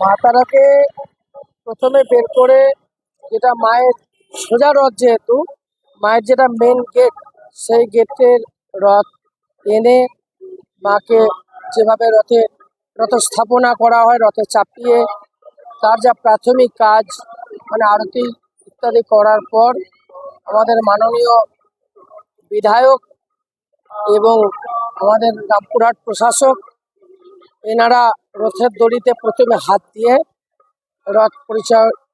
মা তারাকে প্রথমে বের করে, যেটা মায়ের সোজা রথ, যেহেতু মায়ের যেটা মেন গেট, সেই গেটের রথ এনে মাকে যেভাবে রথ স্থাপনা করা হয়, রথে চাপিয়ে তার যা প্রাথমিক কাজ মানে আরতি ইত্যাদি করার পর আমাদের মাননীয় বিধায়ক এবং আমাদের রামপুরহাট প্রশাসক এনারা রথের দড়িতে প্রথমে হাত দিয়ে রথ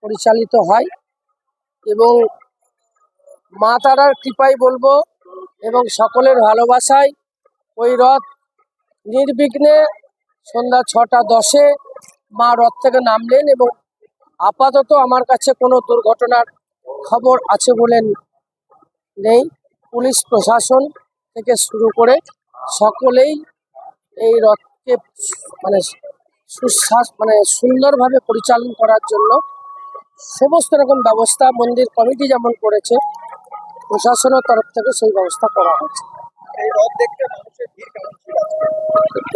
পরিচালিত হয়। এবং মা তারার কৃপাই বলবো এবং সকলের ভালোবাসায় ওই রথ নির্বিঘ্নে সন্ধ্যা 6:10 মা রথ থেকে নামলেন। এবং আপাতত আমার কাছে কোনো দুর্ঘটনার খবর আছে বলে নেই। পুলিশ প্রশাসন থেকে শুরু করে সকলেই এই রথকে মানে সুন্দরভাবে পরিচালনা করার জন্য সমস্ত রকম ব্যবস্থা মন্দির কমিটি যেমন করেছে, প্রশাসনের তরফ থেকে সেই ব্যবস্থা করা হয়েছে।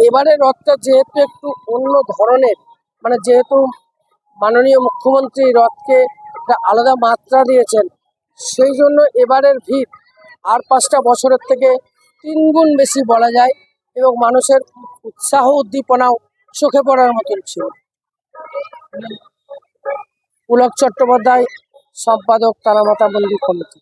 এবারে রথটা যেহেতু একটু অন্য ধরনের, মানে যেহেতু মাননীয় মুখ্যমন্ত্রী রথকে একটা আলাদা মাত্রা দিয়েছেন, সেই জন্য এবারের ভিড় আর 5টা বছরের থেকে 3 গুণ বেশি বলা যায়। এবং মানুষের উৎসাহ উদ্দীপনাও চোখে পড়ার মতন ছিল। পুলক চট্টোপাধ্যায়, সম্পাদক, তারামাতা মন্দির কমিটি।